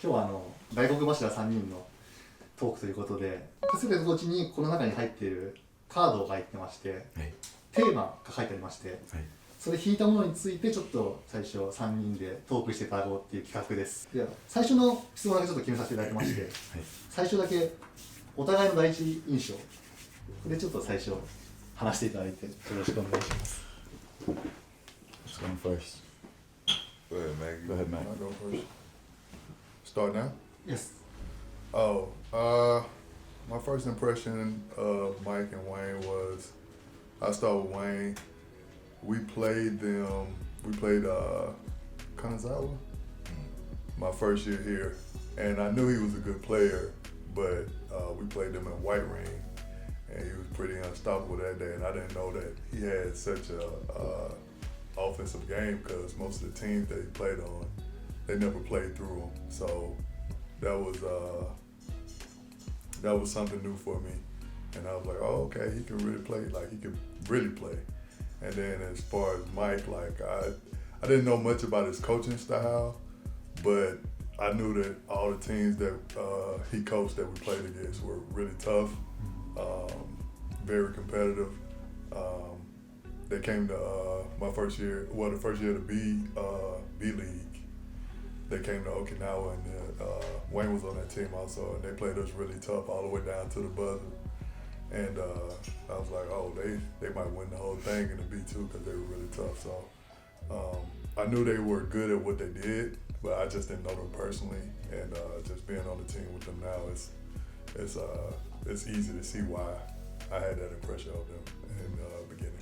今日は大黒柱3人のトークということで、勝部コーチにこの中に入っているカードが入ってまして、はい、テーマが書いてありまして、はい、それ引いたものについてちょっと最初3人でトークしていただこうっていう企画です。では最初の質問だけちょっと決めさせていただきまして、はい、最初だけお互いの第一印象でちょっと最初話していただいてよろしくお願いします。Who's going first? Go ahead, Maggie. Go ahead, Maggie. I'll go first. Start now? Yes. Oh, my first impression of Mike and Wayne was, I start with Wayne. We played Kanazawa my first year here, and I knew he was a good player, but we played them in White Ring, and he was pretty unstoppable that day, and I didn't know that he had such a offensive game because most of the teams that he played on, they never played through him. So that was something new for me, and I was like, oh, okay, he can really play. Like he could really play. And then as far as Mike, like I didn't know much about his coaching style, but I knew that all the teams that he coached that we played against were really tough, very competitive. They came to my first year, well, the first year of the B League. They came to Okinawa, and Wayne was on that team also, and they played us really tough all the way down to the buzzer. And I was like, oh, they might win the whole thing in the B2 because they were really tough. So I knew they were good at what they did, but I just didn't know them personally. And just being on the team with them now, it's easy to see why I had that impression of them in the beginning.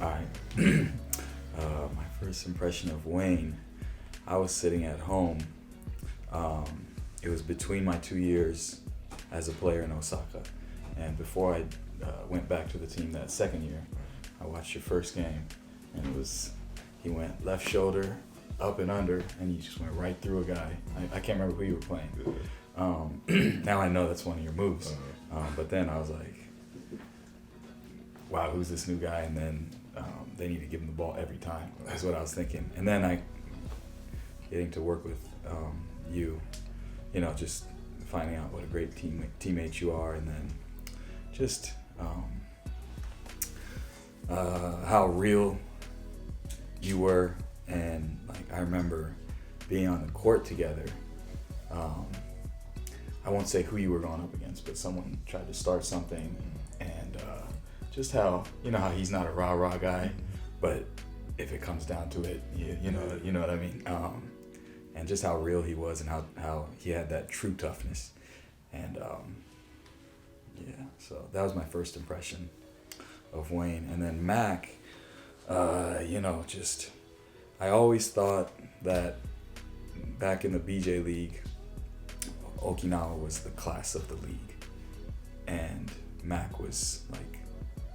All right. My first impression of Wayne, I was sitting at home. It was between my 2 years as a player in Osaka, and before I went back to the team that second year, I watched your first game, and he went left shoulder, up and under, and he just went right through a guy. I can't remember who you were playing. Now I know that's one of your moves, but then I was like, wow, who's this new guy? And then they need to give him the ball every time. That's what I was thinking. And then getting to work with you, just finding out what a great teammate you are, and then just how real you were. And like I remember being on the court together. I won't say who you were going up against, but someone tried to start something, and just how how he's not a rah-rah guy, but if it comes down to it, you know what I mean. And just how real he was, and how he had that true toughness, and so that was my first impression of Wayne. And then Mac, I always thought that back in the BJ League, Okinawa was the class of the league, and Mac was like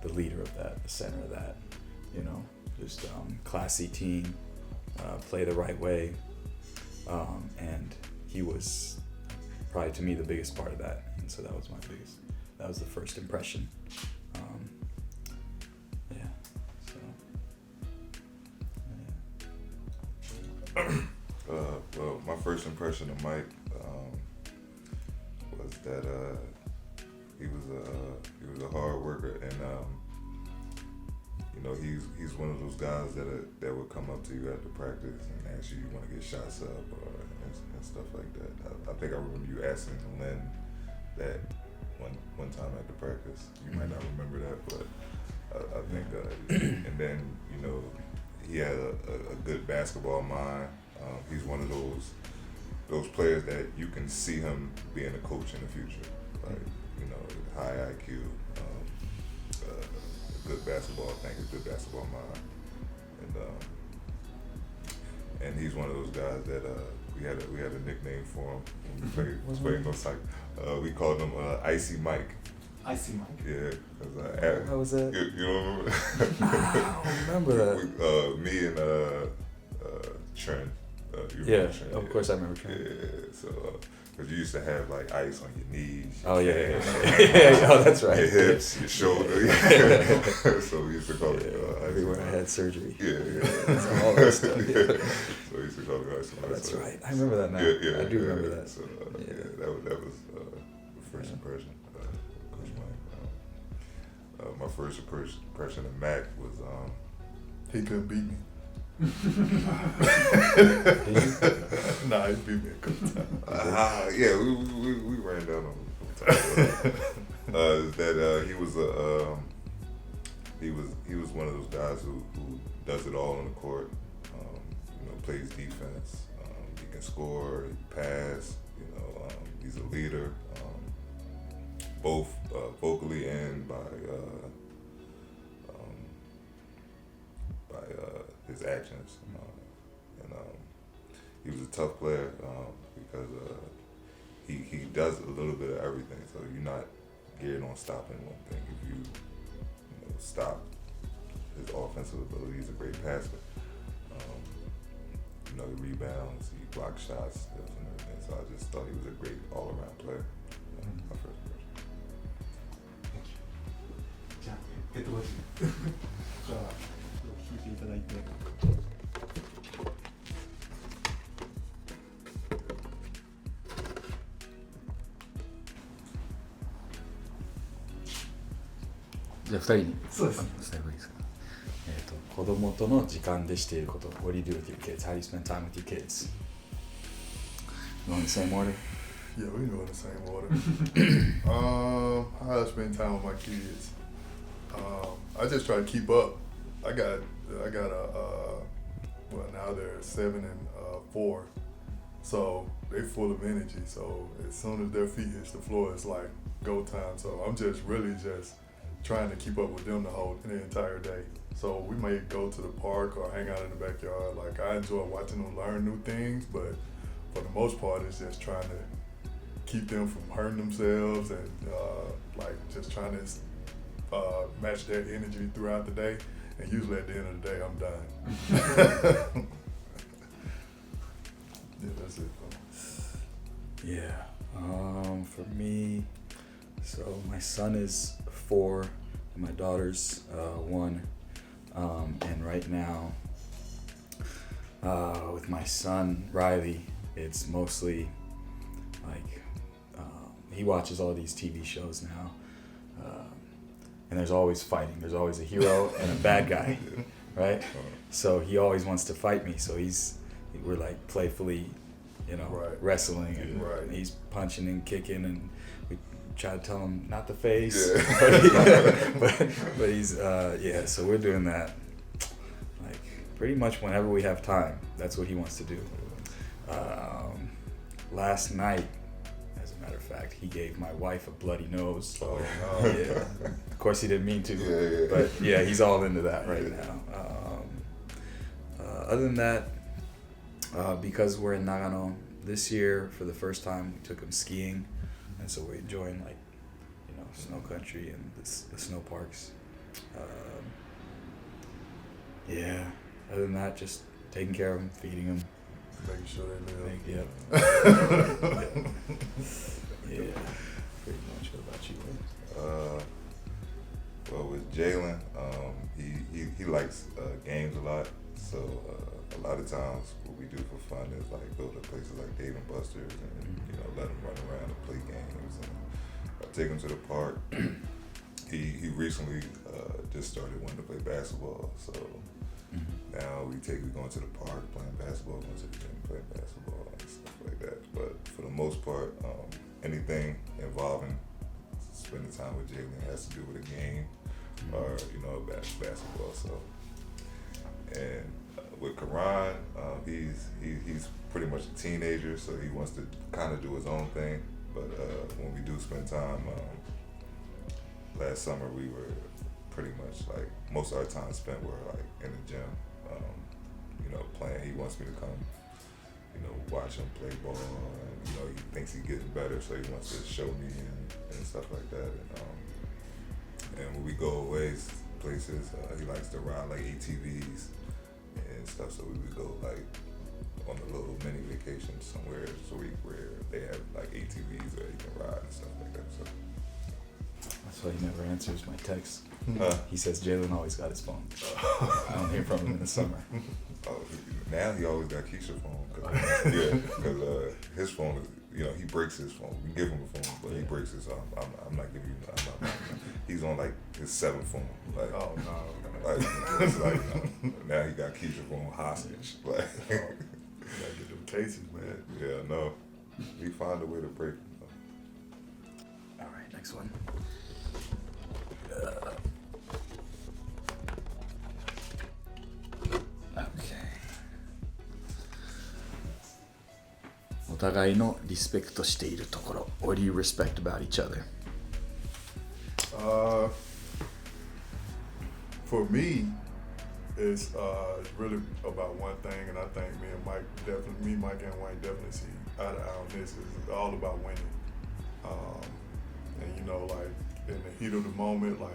the leader of that, the center of that, just classy team, play the right way, and he was probably to me the biggest part of that, and so that was the first impression. Well, my first impression of Mike was that he was a hard worker, and he's one of those guys that would come up to you after practice and ask you want to get shots up and stuff like that. I think I remember you asking Lynn that one time after practice. You might not remember that, but I think and then he had a good basketball mind. He's one of those players that you can see him being a coach in the future. Like, high IQ, a good basketball mind. And he's one of those guys that we had a nickname for him when we played no psych. We called him Icy Mike. Icy Mike? Yeah. How was that? You don't remember? I don't remember that. Me and Trent. Trent? Of course I remember Trent. Yeah, so Because you used to have like ice on your knees. Oh yeah. Oh, that's right. Your hips, your shoulder. So we used to call it everywhere I had surgery. Yeah. All that stuff. So we used to call it ice. Oh, that's right. I remember that now. I do remember that. So that was the first impression. Coach Mike. My first impression of Mac was he couldn't beat me. Nah, he beat me a couple times. Yeah, we ran down on him. He was one of those guys who does it all on the court. Plays defense. He can score, he can pass. He's a leader, both vocally and by his actions. He was a tough player because he does a little bit of everything. So you're not geared on stopping one thing. If you stop his offensive ability, he's a great passer. He rebounds, he blocks shots, and everything. So I just thought he was a great all-around player. My first impression. Thank you. じゃあヘッドコーチから聞いていただいて。じゃあ2人にそうですね。伝えればいいですか。子供との時間でしていること。What do you do with your kids? How do you spend time with your kids? You want the same order? Yeah, we go in the same order. How I spend time with my kids. I just try to keep up. I got now they're 7 and 4, so they full of energy. So as soon as their feet hits the floor, it's like go time. So I'm just really trying to keep up with them the entire day. So we may go to the park or hang out in the backyard. Like I enjoy watching them learn new things, but for the most part, it's just trying to keep them from hurting themselves and just trying to match their energy throughout the day. And usually at the end of the day, I'm done. Yeah, that's it. Yeah. For me, so my son is 4 and my daughter's 1. And right now, with my son Riley, it's mostly like he watches all these TV shows now, and there's always fighting. There's always a hero and a bad guy, right? So he always wants to fight me. So we're like playfully, wrestling, and he's punching and kicking, and we try to tell him not to face, but he's so we're doing that like pretty much whenever we have time. That's what he wants to do. Last night, as a matter of fact, he gave my wife a bloody nose. Oh no! Yeah, of course he didn't mean to, but yeah, he's all into that right now. Other than that, because we're in Nagano this year for the first time, we took him skiing. And so we're enjoying snow country and the snow parks. Other than that, just taking care of them, feeding them. Making sure they live. Pretty much. What about you? Well, with Jalen, he likes games a lot. So a lot of times what we do for fun is like go to places like Dave & Buster's and let him run around and play games. And I take him to the park. He recently just started wanting to play basketball. So now we going to the park, playing basketball, going to the gym, playing basketball and stuff like that. But for the most part, anything involving spending time with Jalen has to do with a game or basketball. So and with Karan, he's pretty much a teenager, so he wants to kind of do his own thing. But when we do spend time, last summer we were pretty much like most of our time spent were like in the gym, playing. He wants me to come, watch him play ball, and he thinks he's getting better, so he wants to show me and stuff like that. And when we go away places, he likes to ride like ATVs and stuff. So we would go like on a little mini vacation somewhere this week where they have like ATVs where you can ride and stuff like that. So That's why he never answers my texts. uh, He says Jalen always got his phone. I don't hear from him in the summer. now he always got Keisha's phone. Because his phone is, he breaks his phone. We give him a phone, but he breaks his. I'm not giving you. He's on like his 7th phone. Like, Oh no. like, it's like now he got Keisha's phone hostage. Like, Gotta get them cases, man. yeah, no, we find a way to break. All right, next one. Okay. お互いのリスペクトしているところ。What do you respect about each other? For me, it's really about one thing, and I think Mike and Wayne definitely see eye to eye on this. It's all about winning. And like in the heat of the moment, like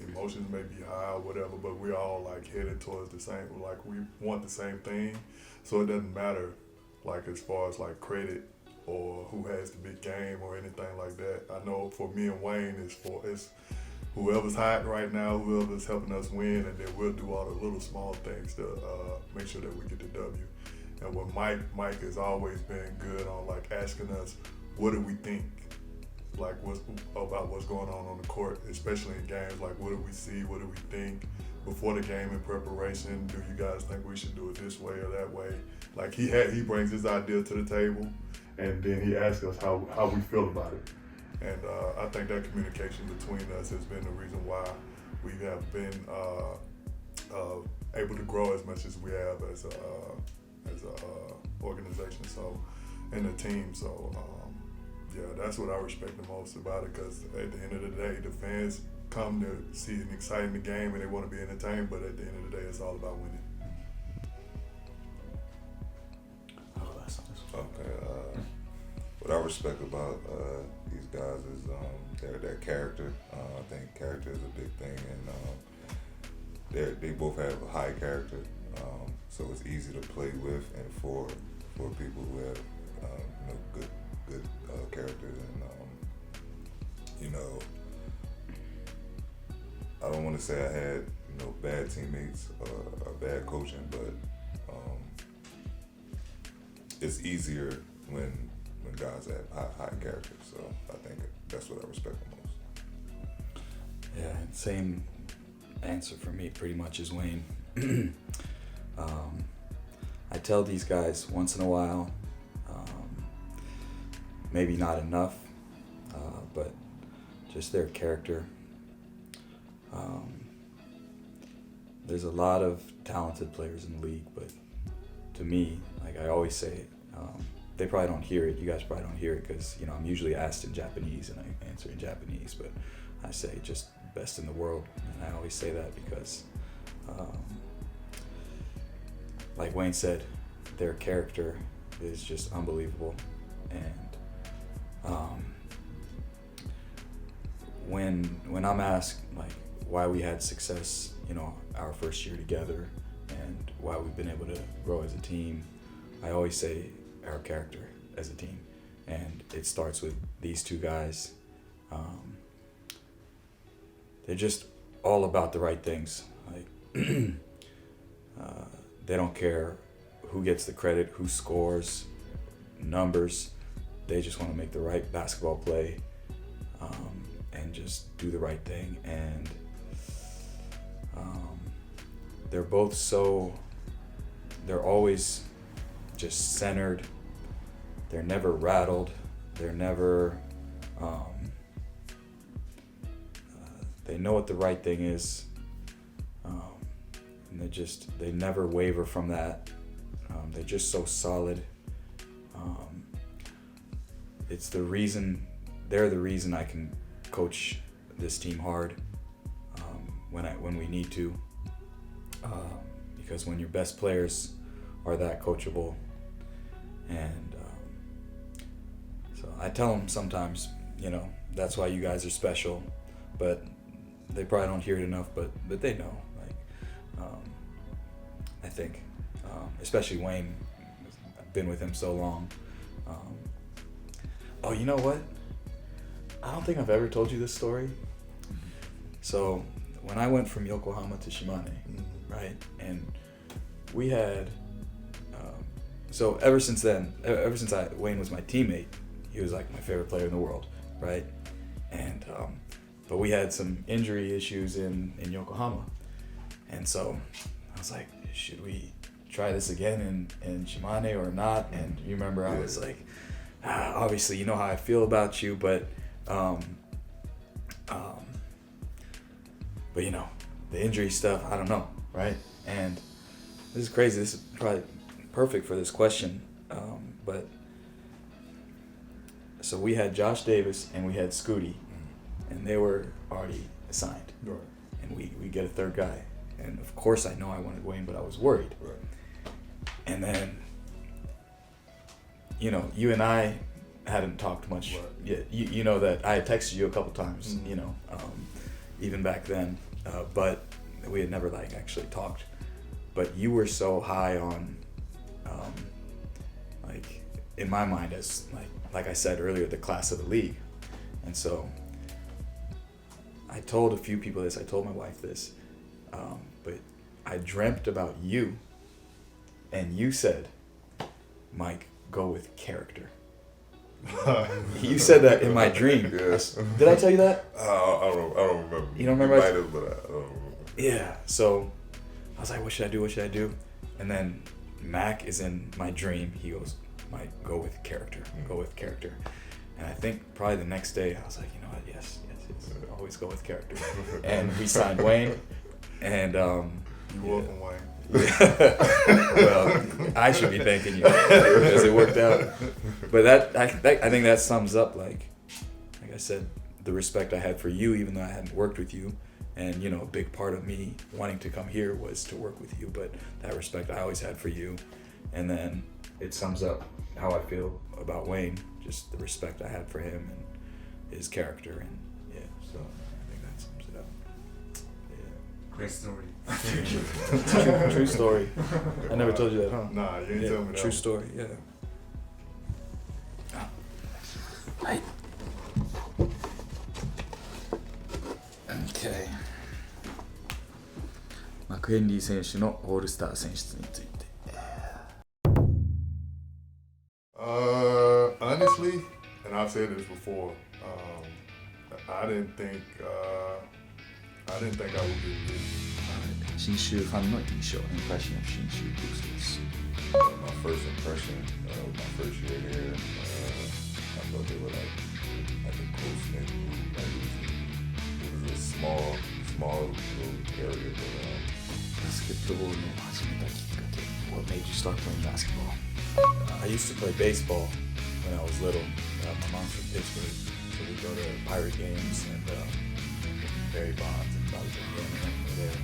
emotions may be high or whatever, but we're all like headed towards the same. Like we want the same thing, so it doesn't matter, like as far as like credit or who has the big game or anything like that. I know for me and Wayne, it's whoever's hot right now, whoever's helping us win, and then we'll do all the little small things to make sure that we get the W. And with Mike has always been good on like asking us, what do we think? Like about what's going on the court, especially in games. Like what do we see? What do we think? Before the game in preparation, do you guys think we should do it this way or that way? Like he brings his idea to the table, and then he asks us how we feel about it. And I think that communication between us has been the reason why we have been able to grow as much as we have as a organization. So, and a team. So, yeah, that's what I respect the most about it. Because at the end of the day, the fans come to see an exciting game and they want to be entertained. But at the end of the day, it's all about winning. Oh, that's nice. Okay. What I respect about these guys is their character. I think character is a big thing, and they both have a high character, so it's easy to play with, and for people who have good characters, and I don't want to say I had bad teammates or bad coaching, but it's easier when guys have high character, so I think that's what I respect the most. Yeah, same answer for me pretty much as Wayne. I tell these guys once in a while, maybe not enough, but just their character. There's a lot of talented players in the league, but to me, like I always say, they probably don't hear it. You guys probably don't hear it because I'm usually asked in Japanese and I answer in Japanese, but I say just best in the world, and I always say that because, like Wayne said, their character is just unbelievable, and when I'm asked like why we had success, our first year together, and why we've been able to grow as a team, I always say our character as a team, and it starts with these two guys. They're just all about the right things. Like they don't care who gets the credit, who scores, numbers. They just want to make the right basketball play, and just do the right thing. And they're both they're always just centered. They're never rattled. They're never, they know what the right thing is. And they never waver from that. They're just so solid. They're the reason I can coach this team hard when we need to. Because when your best players are that coachable, and so I tell them sometimes, that's why you guys are special, but they probably don't hear it enough, but they know, like, I think. especially Wayne. I've been with him so long. Oh, you know what? I don't think I've ever told you this story. So when I went from Yokohama to Shimane, right, and we had, so ever since Wayne was my teammate, he was like my favorite player in the world, right? And but we had some injury issues in Yokohama, and so I was like, should we try this again in Shimane or not? And you remember I was like, obviously you know how I feel about you, but you know, the injury stuff, I don't know, right? And this is crazy. This is probably perfect for this question, but so we had Josh Davis and we had Scooty, and they were already assigned, Right. and we get a third guy, and of course I know I wanted Wayne, but I was worried. Right. And then, you know, you and I hadn't talked much yet. You know that I had texted you a couple times, you know, even back then, but we had never like actually talked. But you were so high on, like in my mind as like I said earlier, the class of the league. And so I told a few people this, I told my wife this, but I dreamt about you, and you said, Mike, go with character. You said that in my dream. Yes. Did I tell you that? I don't remember. You don't remember? You might have, but I don't remember. Yeah. So I was like, what should I do? What should I do? And then Mac is in my dream. He goes, Mike, go with character. Go with character. And I think probably the next day I was like, you know what? Yes. Always go with character. And we signed Wayne. And You're welcome, Wayne. Well, I should be thanking you because it worked out. But I think that sums up, like I said, the respect I had for you, even though I hadn't worked with you. And, you know, a big part of me wanting to come here was to work with you. But that respect I always had for you. And then it sums up how I feel about Wayne, just the respect I had for him and his character. And, yeah, so I think that sums it up. Yeah. Great story. True story. I never told you that, huh? Nah, you ain't tell me that. True story, yeah. Right. Okay. マクヘンリー選手のオールスター選出について。Honestly, and I've said this before, I didn't think I would get this. 信州ファンの印象、Impression of 信州ブルースです。My first impression, my first year here, I thought they were like a close-knit group. Like it was a small little area, but バスケットボールを始めたきっかけ。What made you start playing basketball? I used to play baseball when I was little. My mom's from Pittsburgh, so we'd go to Pirate games and Barry Bonds and Bobby Jones over there.